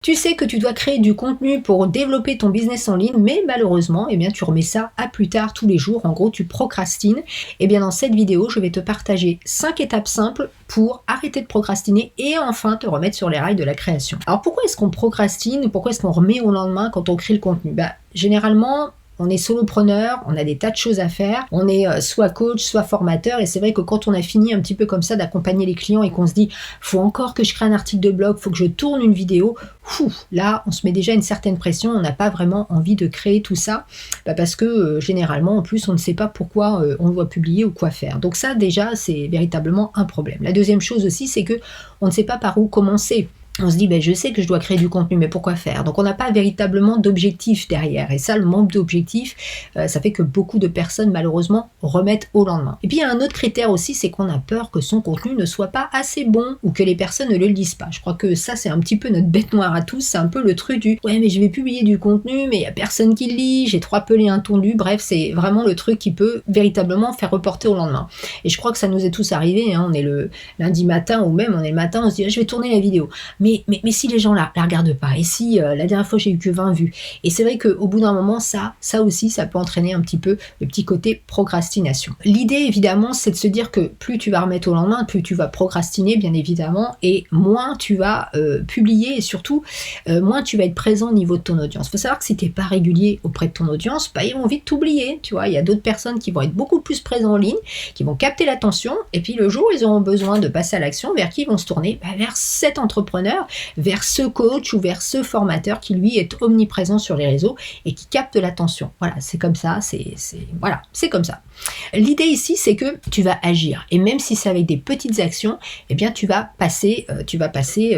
Tu sais que tu dois créer du contenu pour développer ton business en ligne, mais malheureusement, tu remets ça à plus tard tous les jours. En gros, tu procrastines. Dans cette vidéo, je vais te partager 5 étapes simples pour arrêter de procrastiner et enfin te remettre sur les rails de la création. Alors, pourquoi est-ce qu'on procrastine? Pourquoi est-ce qu'on remet au lendemain quand on crée le contenu? Généralement, on est solopreneur, on a des tas de choses à faire, on est soit coach, soit formateur, et c'est vrai que quand on a fini un petit peu comme ça d'accompagner les clients et qu'on se dit « faut encore que je crée un article de blog, faut que je tourne une vidéo », là, on se met déjà une certaine pression, on n'a pas vraiment envie de créer tout ça, parce que généralement, en plus, on ne sait pas pourquoi on doit publier ou quoi faire. Donc ça, déjà, c'est véritablement un problème. La deuxième chose aussi, c'est que on ne sait pas par où commencer. On se dit, je sais que je dois créer du contenu, mais pourquoi faire? Donc on n'a pas véritablement d'objectif derrière. Et ça, le manque d'objectif, ça fait que beaucoup de personnes, malheureusement, remettent au lendemain. Et puis il y a un autre critère aussi, c'est qu'on a peur que son contenu ne soit pas assez bon ou que les personnes ne le lisent pas. Je crois que ça, c'est un petit peu notre bête noire à tous. C'est un peu le truc du « ouais, mais je vais publier du contenu, mais il n'y a personne qui le lit, j'ai 3 pelés intondus ». Bref, c'est vraiment le truc qui peut véritablement faire reporter au lendemain. Et je crois que ça nous est tous arrivé. On est le lundi matin ou même on est le matin, on se dit « je vais tourner la vidéo ». Mais si les gens la regardent pas, et si la dernière fois j'ai eu que 20 vues, et c'est vrai qu'au bout d'un moment, ça aussi, ça peut entraîner un petit peu le petit côté procrastination. L'idée, évidemment, c'est de se dire que plus tu vas remettre au lendemain, plus tu vas procrastiner, bien évidemment, et moins tu vas publier, et surtout, moins tu vas être présent au niveau de ton audience. Il faut savoir que si tu n'es pas régulier auprès de ton audience, ils vont vite t'oublier, tu vois. Il y a d'autres personnes qui vont être beaucoup plus présentes en ligne, qui vont capter l'attention, et puis le jour où ils auront besoin de passer à l'action, vers qui ils vont se tourner? Vers cet entrepreneur, vers ce coach ou vers ce formateur qui lui est omniprésent sur les réseaux et qui capte l'attention. Voilà, c'est comme ça, c'est comme ça. L'idée ici, c'est que tu vas agir, et même si c'est avec des petites actions, tu vas passer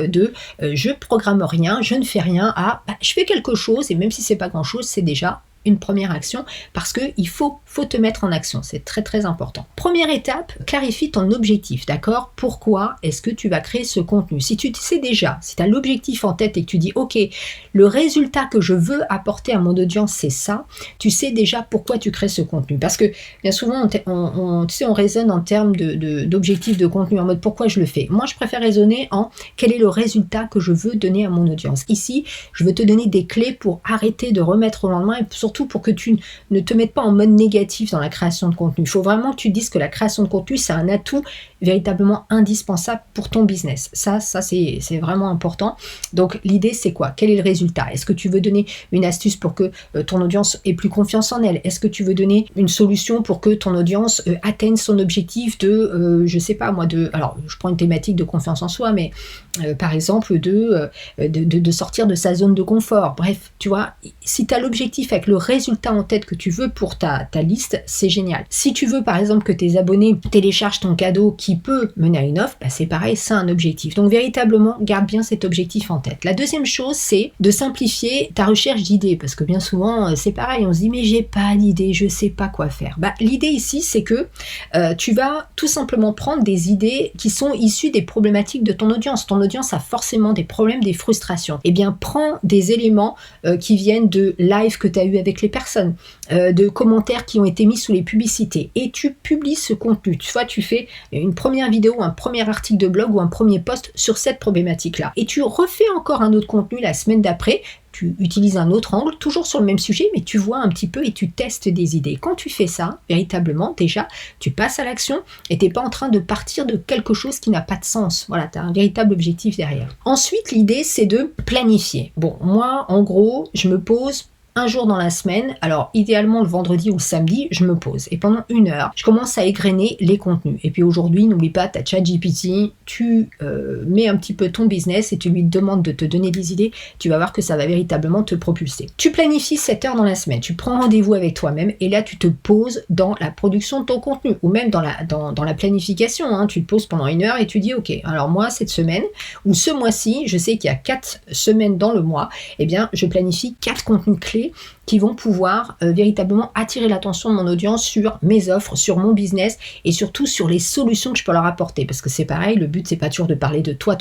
de je programme rien, je ne fais rien à je fais quelque chose, et même si c'est pas grand chose, c'est déjà une première action, parce qu'il faut te mettre en action, c'est très très important. Première étape, clarifie ton objectif, d'accord? Pourquoi est-ce que tu vas créer ce contenu? Si tu sais déjà, si tu as l'objectif en tête et que tu dis ok, le résultat que je veux apporter à mon audience, c'est ça, tu sais déjà pourquoi tu crées ce contenu. Parce que bien souvent, on raisonne en termes d'objectifs de contenu, en mode pourquoi je le fais. Moi, je préfère raisonner en quel est le résultat que je veux donner à mon audience. Ici, je veux te donner des clés pour arrêter de remettre au lendemain, et surtout pour que tu ne te mettes pas en mode négatif dans la création de contenu. Il faut vraiment que tu te dises que la création de contenu, c'est un atout véritablement indispensable pour ton business. Ça c'est vraiment important. Donc l'idée, c'est quoi? Quel est le résultat? Est-ce que tu veux donner une astuce pour que ton audience ait plus confiance en elle? Est-ce que tu veux donner une solution pour que ton audience atteigne son objectif de, je sais pas moi, alors je prends une thématique de confiance en soi, mais par exemple de sortir de sa zone de confort. Bref, tu vois, si tu as l'objectif avec le résultat en tête que tu veux pour ta liste, c'est génial. Si tu veux par exemple que tes abonnés téléchargent ton cadeau qui peut mener à une offre, c'est pareil, c'est un objectif. Donc véritablement, garde bien cet objectif en tête. La deuxième chose, c'est de simplifier ta recherche d'idées, parce que bien souvent, c'est pareil, on se dit mais j'ai pas d'idée, je sais pas quoi faire. L'idée ici, c'est que tu vas tout simplement prendre des idées qui sont issues des problématiques de ton audience. Ton audience a forcément des problèmes, des frustrations. Prends des éléments qui viennent de live que tu as eu avec les personnes, de commentaires qui ont été mis sous les publicités, et tu publies ce contenu. Soit tu fais une première vidéo, un premier article de blog ou un premier post sur cette problématique-là, et tu refais encore un autre contenu la semaine d'après. Tu utilises un autre angle, toujours sur le même sujet, mais tu vois un petit peu et tu testes des idées. Quand tu fais ça, véritablement, déjà, tu passes à l'action et tu n'es pas en train de partir de quelque chose qui n'a pas de sens. Voilà, tu as un véritable objectif derrière. Ensuite, l'idée, c'est de planifier. Bon, moi, en gros, je me pose un jour dans la semaine, alors idéalement le vendredi ou le samedi, je me pose et pendant 1 heure, je commence à égrener les contenus. Et puis aujourd'hui, n'oublie pas, tu as ChatGPT, tu mets un petit peu ton business et tu lui demandes de te donner des idées, tu vas voir que ça va véritablement te propulser. Tu planifies 7 heures dans la semaine, tu prends rendez-vous avec toi-même et là tu te poses dans la production de ton contenu ou même dans la planification, tu te poses pendant 1 heure et tu dis ok, alors moi cette semaine ou ce mois-ci, je sais qu'il y a 4 semaines dans le mois, je planifie 4 contenus clés qui vont pouvoir véritablement attirer l'attention de mon audience sur mes offres, sur mon business et surtout sur les solutions que je peux leur apporter. Parce que c'est pareil, le but c'est pas toujours de parler de toi,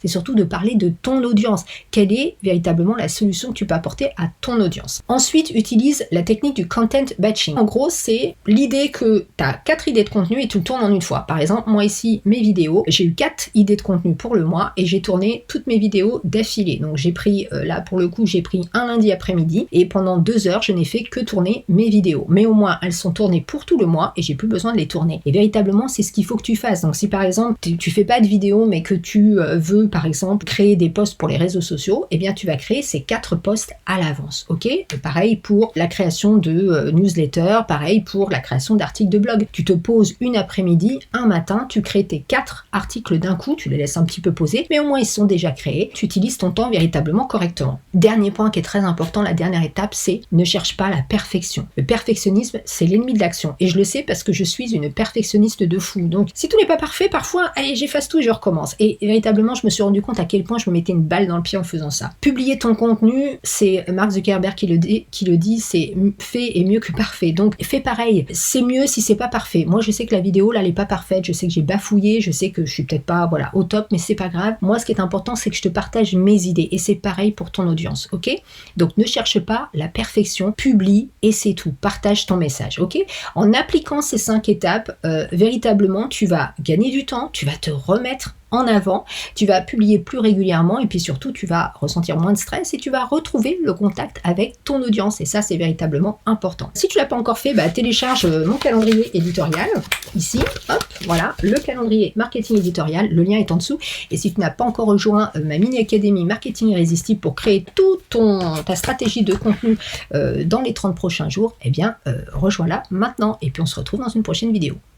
c'est surtout de parler de ton audience. Quelle est véritablement la solution que tu peux apporter à ton audience? Ensuite, utilise la technique du content batching. En gros, c'est l'idée que tu as 4 idées de contenu et tu le tournes en une fois. Par exemple, moi ici, mes vidéos, j'ai eu 4 idées de contenu pour le mois et j'ai tourné toutes mes vidéos d'affilée. Donc j'ai pris, là pour le coup, j'ai pris un lundi après-midi et pendant 2 heures, je n'ai fait que tourner mes vidéos. Mais au moins, elles sont tournées pour tout le mois et j'ai plus besoin de les tourner. Et véritablement, c'est ce qu'il faut que tu fasses. Donc si par exemple, tu fais pas de vidéos mais que tu veux par exemple créer des posts pour les réseaux sociaux, eh bien tu vas créer ces 4 posts à l'avance, ok? Pareil pour la création de newsletters, pareil pour la création d'articles de blog. Tu te poses une après-midi, un matin, tu crées tes 4 articles d'un coup, tu les laisses un petit peu poser, mais au moins ils sont déjà créés, tu utilises ton temps véritablement correctement. Dernier point qui est très important, la dernière étape, c'est ne cherche pas la perfection. Le perfectionnisme, c'est l'ennemi de l'action. Et je le sais parce que je suis une perfectionniste de fou. Donc si tout n'est pas parfait, parfois, allez, j'efface tout et je recommence. Et véritablement, je me suis rendu compte à quel point je me mettais une balle dans le pied en faisant ça. Publier ton contenu, c'est Mark Zuckerberg qui le dit, c'est fait est mieux que parfait. Donc fais pareil, c'est mieux si c'est pas parfait. Moi je sais que la vidéo là elle est pas parfaite, je sais que j'ai bafouillé, je sais que je suis peut-être pas voilà au top, mais c'est pas grave. Moi ce qui est important c'est que je te partage mes idées et c'est pareil pour ton audience, ok? Donc ne cherche pas la perfection, publie et c'est tout. Partage ton message, ok? En appliquant ces 5 étapes, véritablement tu vas gagner du temps, tu vas te remettre en avant, tu vas publier plus régulièrement et puis surtout tu vas ressentir moins de stress et tu vas retrouver le contact avec ton audience et ça c'est véritablement important. Si tu l'as pas encore fait, télécharge mon calendrier éditorial ici, hop, voilà, le calendrier marketing éditorial, le lien est en dessous et si tu n'as pas encore rejoint ma mini académie marketing irrésistible pour créer toute ta stratégie de contenu dans les 30 prochains jours, eh bien rejoins-la maintenant et puis on se retrouve dans une prochaine vidéo.